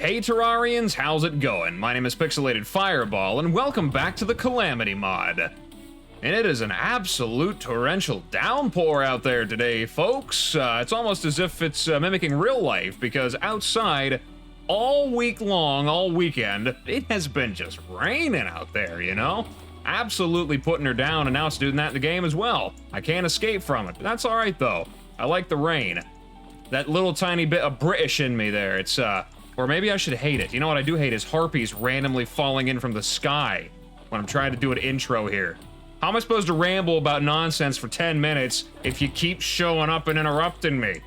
Hey Terrarians, how's it going? My name is Pixelated Fireball, and welcome back to the Calamity Mod. And it is an absolute torrential downpour out there today, folks. It's almost as if it's mimicking real life, because outside, all week long, all weekend, it has been just raining out there, you know? Absolutely putting her down, and now it's doing that in the game as well. I can't escape from it, but that's alright though. I like the rain. That little tiny bit of British in me there, it's or maybe I should hate it. You know what I do hate is harpies randomly falling in from the sky when I'm trying to do an intro here. How am I supposed to ramble about nonsense for 10 minutes if you keep showing up and interrupting me?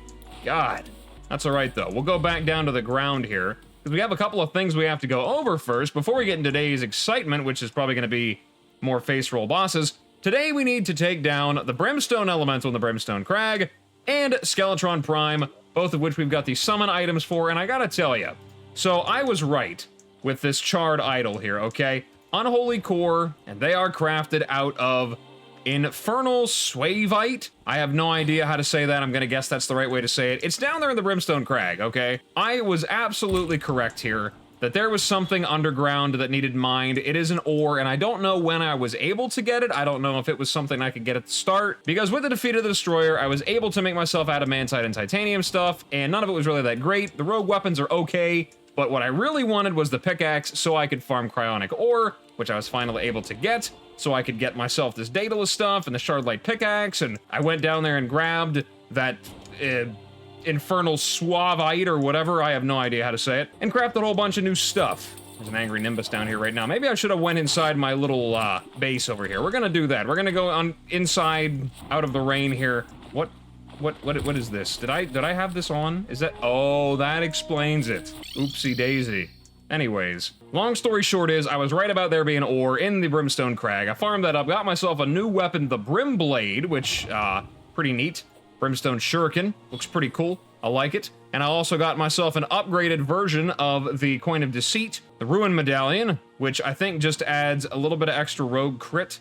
God. That's alright though. We'll go back down to the ground here, because we have a couple of things we have to go over first before we get into today's excitement, which is probably going to be more face roll bosses. Today we need to take down the Brimstone Elemental and the Brimstone Crag, and Skeletron Prime, both of which we've got the summon items for, and I gotta tell you, so I was right with this charred idol here, okay? Unholy core, and they are crafted out of infernal suavite. I have no idea how to say that. I'm gonna guess that's the right way to say it. It's down there in the Brimstone Crag, okay? I was absolutely correct here that there was something underground that needed mined. It is an ore, and I don't know when I was able to get it. I don't know if it was something I could get at the start, because with the defeat of the Destroyer, I was able to make myself adamantite and titanium stuff, and none of it was really that great. The rogue weapons are okay, but what I really wanted was the pickaxe so I could farm cryonic ore, which I was finally able to get, so I could get myself this Daedalus stuff and the Shardlight pickaxe, and I went down there and grabbed that infernal suavite or whatever, I have no idea how to say it, and crafted a whole bunch of new stuff. There's an angry Nimbus down here right now. Maybe I should have went inside my little base over here. We're gonna do that. We're gonna go on inside out of the rain here. What is this? Did I have this on? Is that, oh, that explains it. Oopsie daisy. Anyways, long story short is, I was right about there being ore in the Brimstone Crag. I farmed that up, got myself a new weapon, the Brim Blade, which, pretty neat. Brimstone Shuriken, looks pretty cool, I like it. And I also got myself an upgraded version of the Coin of Deceit, the Ruin Medallion, which I think just adds a little bit of extra rogue crit.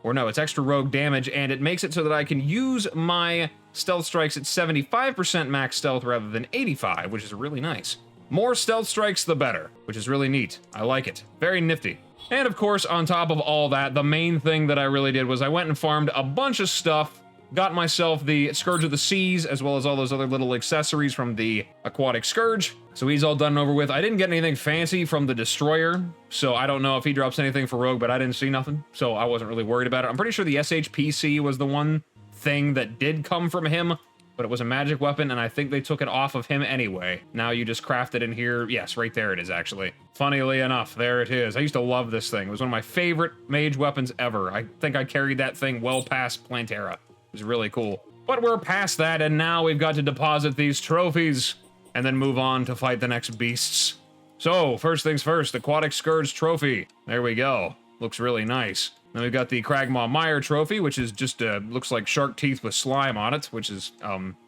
Or no, it's extra rogue damage, and it makes it so that I can use my stealth strikes at 75% max stealth rather than 85, which is really nice. More stealth strikes, the better, which is really neat. I like it. Very nifty. And of course, on top of all that, the main thing that I really did was I went and farmed a bunch of stuff, got myself the Scourge of the Seas, as well as all those other little accessories from the Aquatic Scourge. So he's all done and over with. I didn't get anything fancy from the Destroyer, so I don't know if he drops anything for Rogue, but I didn't see nothing, so I wasn't really worried about it. I'm pretty sure the SHPC was the one thing that did come from him, but it was a magic weapon, and I think they took it off of him anyway. Now you just craft it in here. Yes, right there it is, actually. Funnily enough, there it is. I used to love this thing. It was one of my favorite mage weapons ever. I think I carried that thing well past Plantera. It was really cool. But we're past that, and now we've got to deposit these trophies, and then move on to fight the next beasts. So, first things first, Aquatic Scourge Trophy. There we go. Looks really nice. Then we've got the Cragmaw Mire Trophy, which is just, looks like shark teeth with slime on it, which is,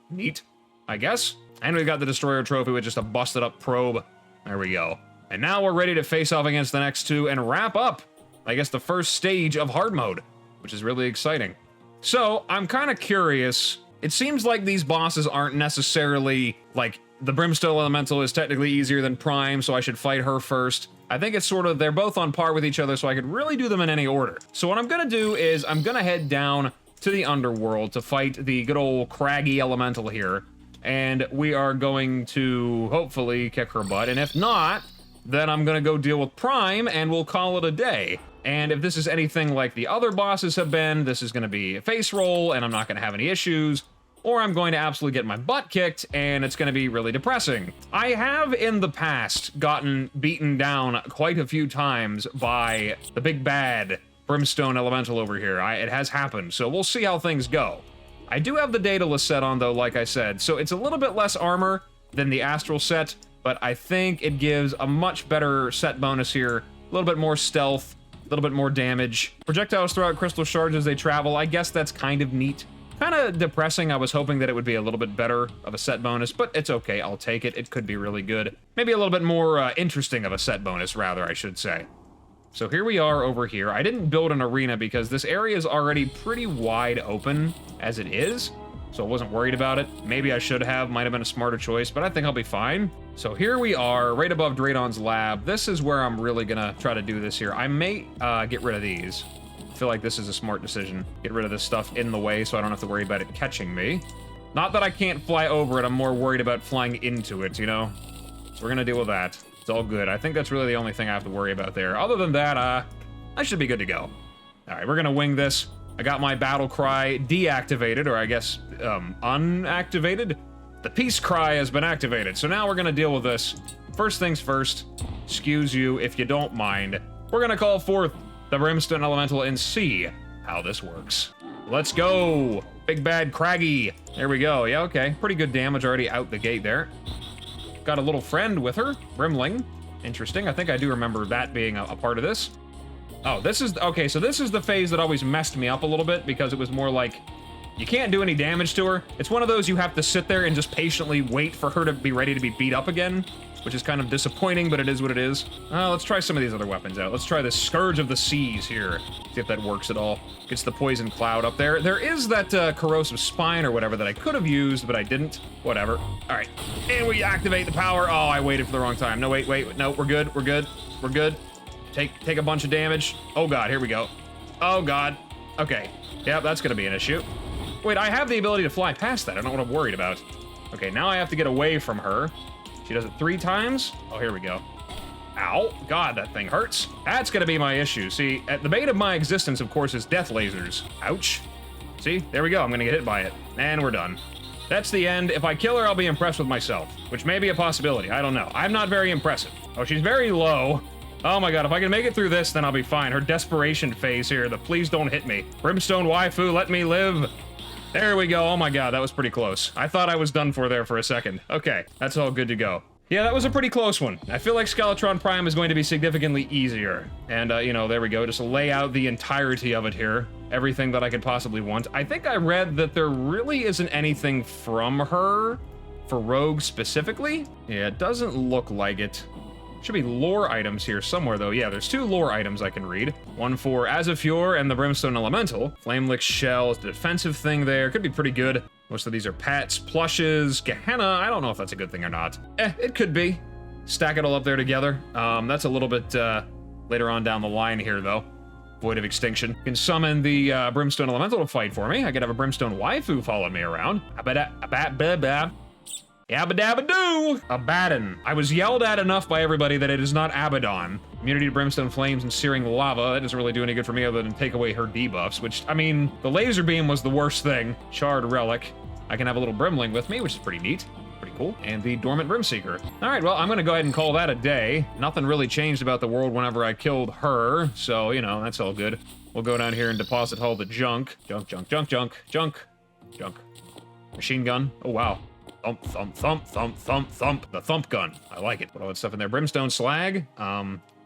neat, I guess. And we've got the Destroyer Trophy with just a busted up probe. There we go. And now we're ready to face off against the next two and wrap up, I guess, the first stage of hard mode, which is really exciting. So, I'm kind of curious. It seems like these bosses aren't necessarily, like, the Brimstone Elemental is technically easier than Prime, so I should fight her first. I think it's sort of, they're both on par with each other, so I could really do them in any order. So what I'm gonna do is, I'm gonna head down to the Underworld to fight the good old Craggy Elemental here, and we are going to, hopefully, kick her butt, and if not, then I'm gonna go deal with Prime, and we'll call it a day. And if this is anything like the other bosses have been, this is gonna be a face roll, and I'm not gonna have any issues, or I'm going to absolutely get my butt kicked, and it's gonna be really depressing. I have, in the past, gotten beaten down quite a few times by the big bad Brimstone Elemental over here. It has happened, so we'll see how things go. I do have the Daedalus set on, though, like I said, so it's a little bit less armor than the Astral set, but I think it gives a much better set bonus here, a little bit more stealth, a little bit more damage. Projectiles throw out crystal shards as they travel. I guess that's kind of neat. Kind of depressing. I was hoping that it would be a little bit better of a set bonus, but it's okay. I'll take it. It could be really good. Maybe a little bit more interesting of a set bonus, rather, I should say. So here we are over here. I didn't build an arena because this area is already pretty wide open as it is. so I wasn't worried about it. Maybe I should have, might have been a smarter choice, but I think I'll be fine. So here we are, right above Draydon's lab. This is where I'm really gonna try to do this here. I may get rid of these. I feel like this is a smart decision. Get rid of this stuff in the way so I don't have to worry about it catching me. Not that I can't fly over it, I'm more worried about flying into it, you know? So we're gonna deal with that. It's all good. I think that's really the only thing I have to worry about there. Other than that, I should be good to go. All right, we're gonna wing this. I got my battle cry deactivated, or I guess, unactivated. The peace cry has been activated, so now we're gonna deal with this. First things first, excuse you if you don't mind. We're gonna call forth the Brimstone Elemental and see how this works. Let's go, big bad Craggy. There we go, yeah, okay. Pretty good damage already out the gate there. Got a little friend with her, Brimling. Interesting, I think I do remember that being a part of this. Oh, this is, okay, so this is the phase that always messed me up a little bit because it was more like, you can't do any damage to her. It's one of those you have to sit there and just patiently wait for her to be ready to be beat up again, which is kind of disappointing, but it is what it is. Let's try some of these other weapons out. Let's try the Scourge of the Seas here, see if that works at all. Gets the Poison Cloud up there. There is that Corrosive Spine or whatever that I could have used, but I didn't. Whatever. All right, and we activate the power. Oh, I waited for the wrong time. No, wait, no, we're good, we're good, we're good. Take a bunch of damage. Oh god, here we go. Oh god. Okay. Yeah, that's gonna be an issue. Wait, I have the ability to fly past that. I don't know what I'm worried about. Okay, now I have to get away from her. She does it 3 times. Oh, here we go. Ow. God, that thing hurts. That's gonna be my issue. See, at the bane of my existence, of course, is death lasers. Ouch. See, there we go. I'm gonna get hit by it. And we're done. That's the end. If I kill her, I'll be impressed with myself, which may be a possibility. I don't know. I'm not very impressive. Oh, she's very low. Oh my god, if I can make it through this, then I'll be fine. Her desperation phase here, the please don't hit me. Brimstone waifu, let me live. There we go. Oh my god, that was pretty close. I thought I was done for there for a second. Okay, that's all good to go. Yeah, that was a pretty close one. I feel like Skeletron Prime is going to be significantly easier. And, you know, there we go. Just lay out the entirety of it here. Everything that I could possibly want. I think I read that there really isn't anything from her for Rogue specifically. Yeah, it doesn't look like it. Should be lore items here somewhere, though. Yeah, there's 2 lore items I can read. One for Azafure and the Brimstone Elemental. Flamelick Shell is the defensive thing there. Could be pretty good. Most of these are pets, plushes, Gehenna. I don't know if that's a good thing or not. It could be. Stack it all up there together. That's a little bit later on down the line here, though. Void of Extinction. You can summon the Brimstone Elemental to fight for me. I could have a Brimstone waifu following me around. Yabba-dabba-doo! Abaddon. I was yelled at enough by everybody that it is not Abaddon. Immunity to Brimstone Flames and Searing Lava. That doesn't really do any good for me other than take away her debuffs, which, I mean, the Laser Beam was the worst thing. Shard Relic. I can have a little Brimling with me, which is pretty neat. Pretty cool. And the Dormant Brimseeker. All right, well, I'm gonna go ahead and call that a day. Nothing really changed about the world whenever I killed her, so, you know, that's all good. We'll go down here and deposit all the junk. Junk. Machine gun. Oh, wow. Thump, thump, thump, thump, thump, thump. The thump gun. I like it. Put all that stuff in there. Brimstone slag.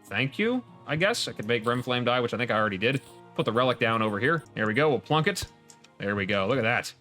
Thank you, I guess. I could make Brimflame die, which I think I already did. Put the relic down over here. There we go. We'll plunk it. There we go. Look at that.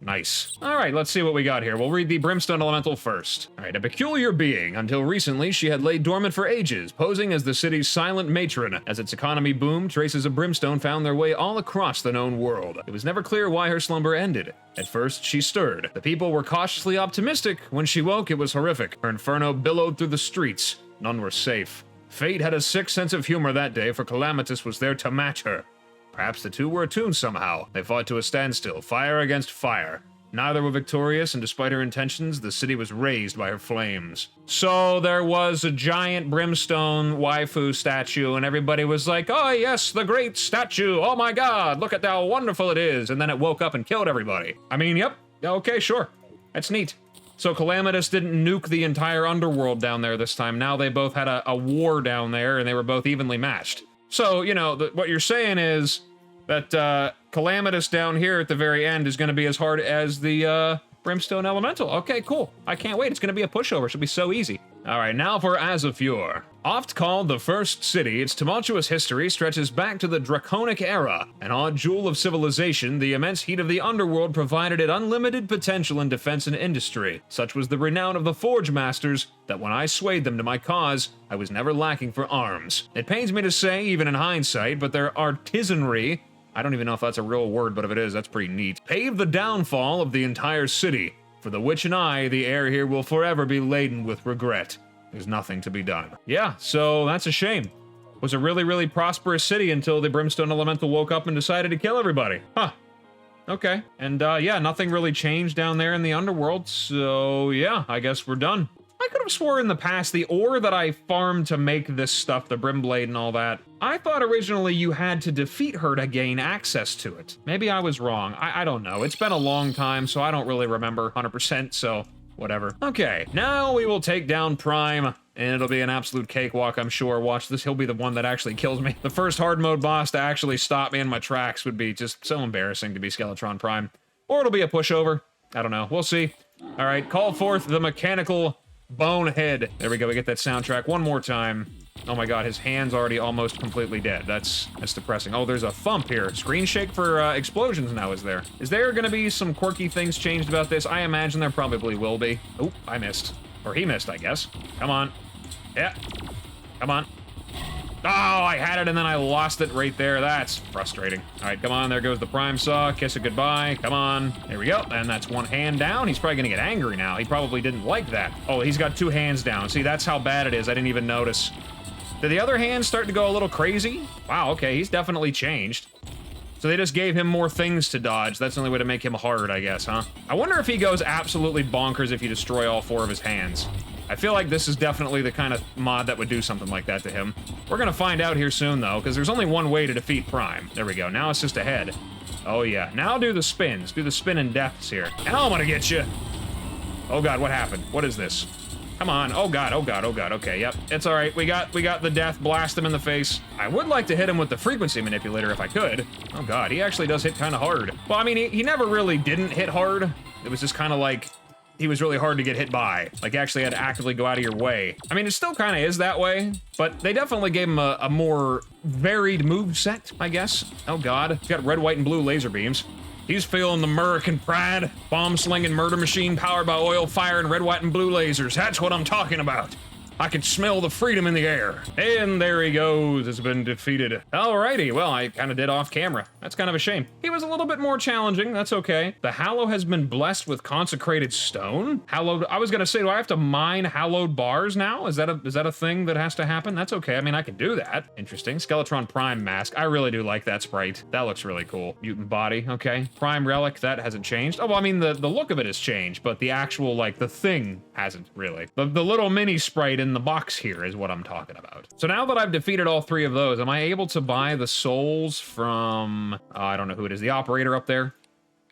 Nice. All right, let's see what we got here. We'll read the Brimstone Elemental first. All right, a peculiar being. Until recently, she had laid dormant for ages, posing as the city's silent matron. As its economy boomed, traces of brimstone found their way all across the known world. It was never clear why her slumber ended. At first, she stirred. The people were cautiously optimistic. When she woke, it was horrific. Her inferno billowed through the streets. None were safe. Fate had a sick sense of humor that day, for Calamitous was there to match her. Perhaps the two were attuned somehow. They fought to a standstill, fire against fire. Neither were victorious, and despite her intentions, the city was razed by her flames. So there was a giant brimstone waifu statue, and everybody was like, oh yes, the great statue, oh my god, look at how wonderful it is, and then it woke up and killed everybody. I mean, yep, okay, sure, that's neat. So Calamitous didn't nuke the entire underworld down there this time. Now they both had a war down there, and they were both evenly matched. So, you know, what you're saying is that Calamitous down here at the very end is going to be as hard as the Brimstone Elemental. Okay, cool. I can't wait. It's going to be a pushover. It'll be so easy. All right, now for Azafure. Oft called the First City, its tumultuous history stretches back to the Draconic Era. An odd jewel of civilization, the immense heat of the underworld provided it unlimited potential in defense and industry. Such was the renown of the Forge Masters that when I swayed them to my cause, I was never lacking for arms. It pains me to say, even in hindsight, but their artisanry I don't even know if that's a real word, but if it is, that's pretty neat. Pave the downfall of the entire city. For the witch and I, the air here will forever be laden with regret. There's nothing to be done. Yeah, so that's a shame. It was a really, really prosperous city until the Brimstone Elemental woke up and decided to kill everybody. Huh. Okay. And yeah, nothing really changed down there in the underworld, so yeah, I guess we're done. I could have swore in the past the ore that I farmed to make this stuff, the Brimblade and all that, I thought originally you had to defeat her to gain access to it. Maybe I was wrong. I don't know. It's been a long time, so I don't really remember 100%, so whatever. Okay, now we will take down Prime, and it'll be an absolute cakewalk, I'm sure. Watch this, he'll be the one that actually kills me. The first hard mode boss to actually stop me in my tracks would be just so embarrassing to be Skeletron Prime. Or it'll be a pushover. I don't know, we'll see. All right, call forth the mechanical bonehead. There we go, we get that soundtrack one more time. Oh my god, his hand's already almost completely dead. That's depressing. Oh, there's a thump here. Screen shake for explosions now, is there? Is there gonna be some quirky things changed about this? I imagine there probably will be. Oh, I missed. Or he missed, I guess. Come on. Yeah. Come on. Oh, I had it and then I lost it right there. That's frustrating. All right, come on. There goes the Prime Saw. Kiss it goodbye. Come on. There we go. And that's one hand down. He's probably gonna get angry now. He probably didn't like that. Oh, he's got two hands down. See, that's how bad it is. I didn't even notice. Did the other hand start to go a little crazy? Wow, okay, he's definitely changed. So they just gave him more things to dodge. That's the only way to make him hard, I guess, huh? I wonder if he goes absolutely bonkers if you destroy all four of his hands. I feel like this is definitely the kind of mod that would do something like that to him. We're gonna find out here soon, though, because there's only one way to defeat Prime. There we go, now it's just a head. Oh yeah, now do the spins. Do the spin in deaths here. Now I'm gonna get you. Oh god, what happened? What is this? Come on. Oh god, oh god, oh god. Okay, yep. It's all right. We got the death. Blast him in the face. I would like to hit him with the frequency manipulator if I could. Oh god, he actually does hit kind of hard. Well, I mean, he never really didn't hit hard. It was just kind of like he was really hard to get hit by. Like, you actually had to actively go out of your way. I mean, it still kind of is that way, but they definitely gave him a more varied move set, I guess. Oh god. He's got red, white, and blue laser beams. He's feeling the American pride. Bomb-slinging murder machine powered by oil, fire, and red, white, and blue lasers. That's what I'm talking about. I can smell the freedom in the air. And there he goes, has been defeated. Alrighty, well, I kind of did off camera. That's kind of a shame. He was a little bit more challenging, that's okay. The Hallow has been blessed with consecrated stone. Hallowed, I was gonna say, do I have to mine hallowed bars now? Is that a thing that has to happen? That's okay, I mean, I can do that. Interesting, Skeletron Prime mask. I really do like that sprite. That looks really cool. Mutant body, okay. Prime relic, that hasn't changed. Oh, well, I mean, the look of it has changed, but the actual, like, the thing hasn't really. The little mini sprite in the box here is what I'm talking about. So now that I've defeated all three of those, am I able to buy the souls from, I don't know who it is, the operator up there?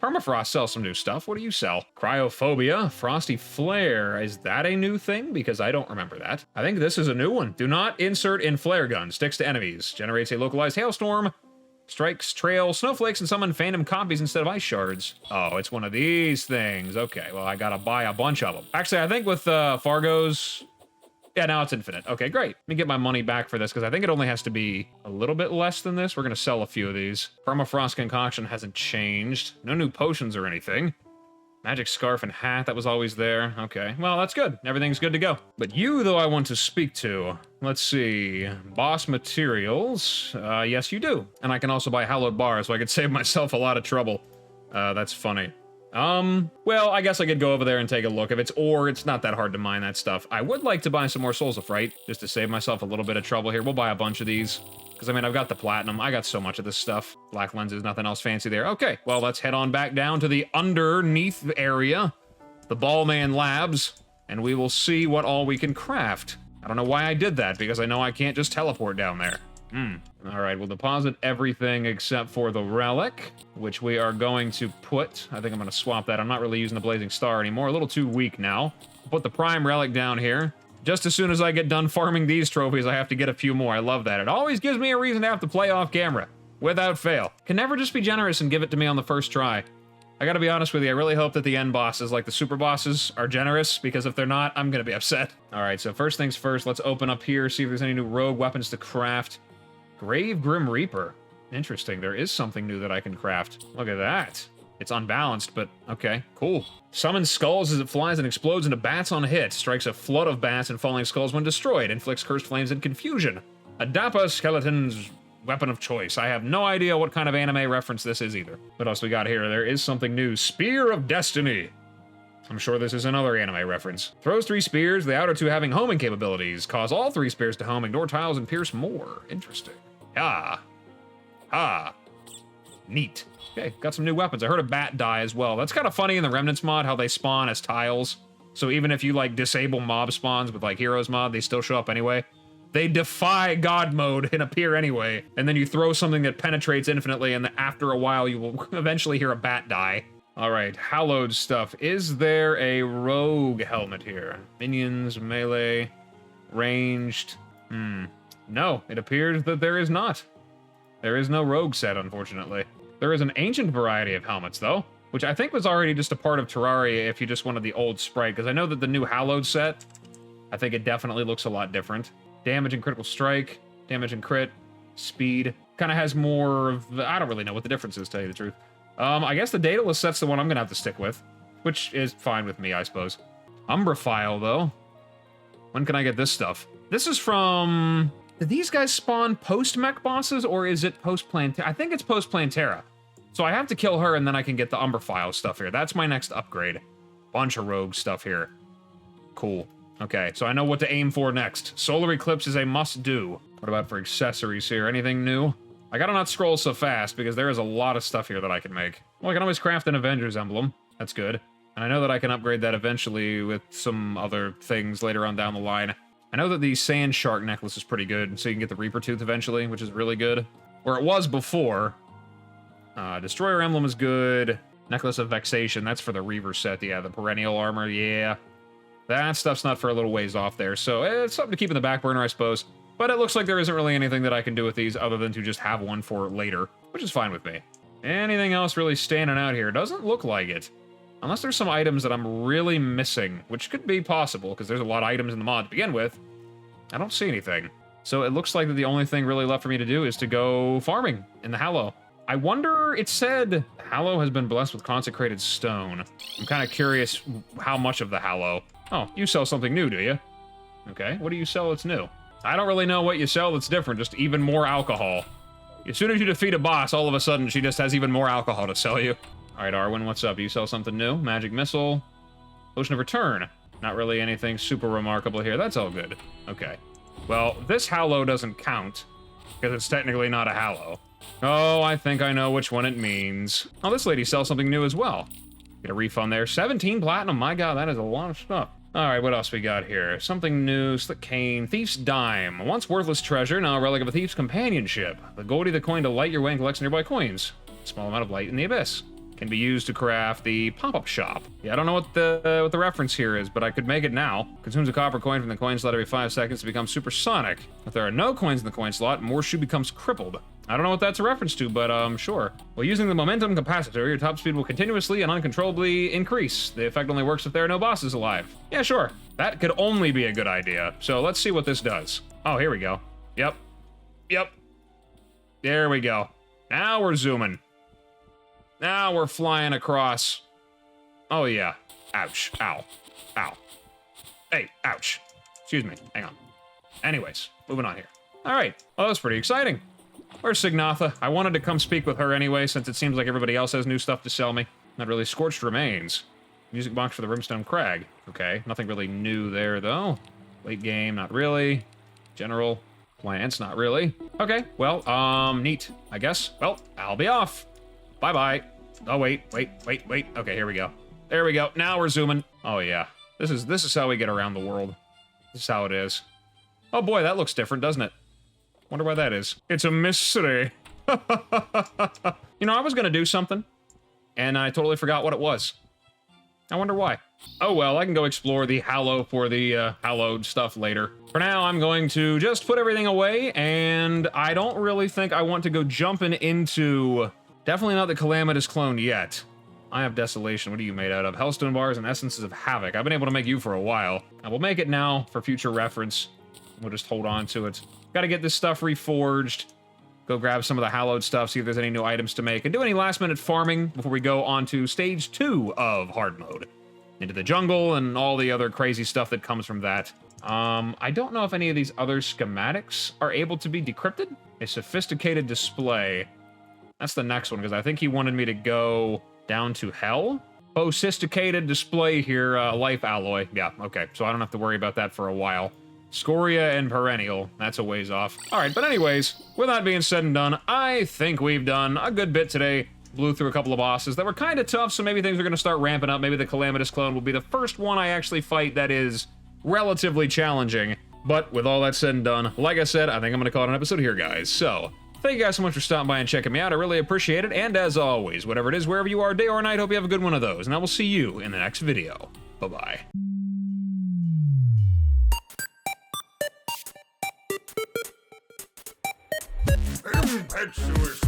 Permafrost sells some new stuff. What do you sell? Cryophobia, Frosty Flare. Is that a new thing? Because I don't remember that. I think this is a new one. Do not insert in flare gun. Sticks to enemies. Generates a localized hailstorm. Strikes trail snowflakes and summon phantom copies instead of ice shards. Oh, it's one of these things. Okay, well, I gotta buy a bunch of them. Actually, I think with Fargo's... Yeah, now it's infinite. Okay, great. Let me get my money back for this, because I think it only has to be a little bit less than this. We're going to sell a few of these. Permafrost concoction hasn't changed. No new potions or anything. Magic scarf and hat, that was always there. Okay, well, that's good. Everything's good to go. But you, though, I want to speak to. Let's see. Boss materials. Yes, you do. And I can also buy hallowed bars, so I could save myself a lot of trouble. That's funny. Well, I guess I could go over there and take a look. If it's ore, it's not that hard to mine that stuff. I would like to buy some more Souls of Fright, just to save myself a little bit of trouble here. We'll buy a bunch of these, because, I mean, I've got the platinum. I got so much of this stuff. Black lenses, nothing else fancy there. Okay, well, let's head on back down to the underneath area, the Ballman Labs, and we will see what all we can craft. I don't know why I did that, because I know I can't just teleport down there. All right, we'll deposit everything except for the relic, which we are going to put... I think I'm going to swap that. I'm not really using the Blazing Star anymore. A little too weak now. Put the Prime relic down here. Just as soon as I get done farming these trophies, I have to get a few more. I love that. It always gives me a reason to have to play off camera, without fail. Can never just be generous and give it to me on the first try. I gotta be honest with you, I really hope that the end bosses, like the super bosses, are generous, because if they're not, I'm gonna be upset. All right, so first things first, let's open up here, see if there's any new rogue weapons to craft. Grave Grim Reaper. Interesting, there is something new that I can craft. Look at that. It's unbalanced, but okay, cool. Summons skulls as it flies and explodes into bats on hit. Strikes a flood of bats and falling skulls when destroyed. Inflicts cursed flames and confusion. Adapa skeletons weapon of choice. I have no idea what kind of anime reference this is either. What else we got here? There is something new. Spear of Destiny. I'm sure this is another anime reference. Throws 3 spears, the outer 2 having homing capabilities. Cause all 3 spears to home, ignore tiles, and pierce more. Interesting. Ah. Ah. Neat. Okay, got some new weapons. I heard a bat die as well. That's kind of funny in the Remnants mod, how they spawn as tiles. So even if you, like, disable mob spawns with, like, Heroes mod, they still show up anyway. They defy God mode and appear anyway. And then you throw something that penetrates infinitely, and after a while, you will eventually hear a bat die. All right, hallowed stuff. Is there a rogue helmet here? Minions, melee, ranged. No, it appears that there is not. There is no rogue set, unfortunately. There is an ancient variety of helmets, though, which I think was already just a part of Terraria if you just wanted the old sprite, because I know that the new hallowed set, I think it definitely looks a lot different. Damage and critical strike, damage and crit, speed. Kind of has more of the, I don't really know what the difference is, to tell you the truth. I guess the Daedalus set's the one I'm gonna have to stick with, which is fine with me, I suppose. Umbraphile, though. When can I get this stuff? This is from... Did these guys spawn post-mech bosses, or is it post-Plantera? I think it's post-Plantera. So I have to kill her, and then I can get the Umbraphile stuff here. That's my next upgrade. Bunch of rogue stuff here. Cool. Okay, so I know what to aim for next. Solar Eclipse is a must-do. What about for accessories here? Anything new? I gotta not scroll so fast, because there is a lot of stuff here that I can make. Well, I can always craft an Avengers emblem. That's good. And I know that I can upgrade that eventually with some other things later on down the line. I know that the Sand Shark necklace is pretty good, so you can get the Reaper Tooth eventually, which is really good. Or it was before. Destroyer emblem is good. Necklace of Vexation, that's for the Reaver set. Yeah, the perennial armor, yeah. That stuff's not for a little ways off there, so it's something to keep in the back burner, I suppose. But it looks like there isn't really anything that I can do with these other than to just have one for later, which is fine with me. Anything else really standing out here? Doesn't look like it. Unless there's some items that I'm really missing, which could be possible, because there's a lot of items in the mod to begin with. I don't see anything. So it looks like that the only thing really left for me to do is to go farming in the Hallow. I wonder, it said Hallow has been blessed with consecrated stone. I'm kind of curious how much of the Hallow. Oh, you sell something new, do you? Okay, what do you sell that's new? I don't really know what you sell that's different, just even more alcohol. As soon as you defeat a boss, all of a sudden she just has even more alcohol to sell you. All right, Arwen, what's up? You sell something new? Magic Missile, Potion of Return. Not really anything super remarkable here. That's all good. Okay. Well, this Hallow doesn't count, because it's technically not a Hallow. Oh, I think I know which one it means. Oh, this lady sells something new as well. Get a refund there. 17 platinum. My god, that is a lot of stuff. All right, what else we got here? Something new. Slick Cane. Thief's Dime. Once worthless treasure, now a relic of a thief's companionship. The Goldie the coin to light your way and collect nearby coins. Small amount of light in the abyss. Can be used to craft the pop-up shop. Yeah, I don't know what the reference here is, but I could make it now. Consumes a copper coin from the coin slot every 5 seconds to become supersonic. If there are no coins in the coin slot, more shoe becomes crippled. I don't know what that's a reference to, but sure. While using the momentum capacitor, your top speed will continuously and uncontrollably increase. The effect only works if there are no bosses alive. Yeah, sure. That could only be a good idea. So let's see what this does. Oh, here we go. Yep. Yep. There we go. Now we're zooming. Now we're flying across. Oh, yeah. Ouch. Ow. Ow. Hey, ouch. Excuse me. Hang on. Anyways, moving on here. All right. Well, that was pretty exciting. Where's Signatha? I wanted to come speak with her anyway, since it seems like everybody else has new stuff to sell me. Not really. Scorched Remains. Music box for the Brimstone Crag. Okay. Nothing really new there, though. Late game, not really. General plants, not really. Okay. Well, neat, I guess. Well, I'll be off. Bye-bye. Oh, wait. Okay, here we go. There we go. Now we're zooming. Oh, yeah. This is how we get around the world. This is how it is. Oh, boy, that looks different, doesn't it? Wonder why that is. It's a mystery. You know, I was gonna do something, and I totally forgot what it was. I wonder why. Oh, well, I can go explore the Hallow for the hallowed stuff later. For now, I'm going to just put everything away, and I don't really think I want to go jumping into... Definitely not the Calamitous clone yet. I have Desolation. What are you made out of? Hellstone bars and Essences of Havoc. I've been able to make you for a while. I will make it now for future reference. We'll just hold on to it. Gotta get this stuff reforged. Go grab some of the hallowed stuff, see if there's any new items to make, and do any last-minute farming before we go on to Stage 2 of hard mode. Into the jungle and all the other crazy stuff that comes from that. I don't know if any of these other schematics are able to be decrypted. A sophisticated display. That's the next one, because I think he wanted me to go down to hell? Sophisticated display here, life alloy. Yeah, okay, so I don't have to worry about that for a while. Scoria and perennial. That's a ways off. Alright, but anyways, with that being said and done, I think we've done a good bit today. Blew through a couple of bosses that were kind of tough, so maybe things are going to start ramping up. Maybe the Calamitous clone will be the first one I actually fight that is relatively challenging. But with all that said and done, like I said, I think I'm going to call it an episode here, guys. So, thank you guys so much for stopping by and checking me out. I really appreciate it. And as always, whatever it is, wherever you are, day or night, hope you have a good one of those. And I will see you in the next video. Bye-bye. Impetuous.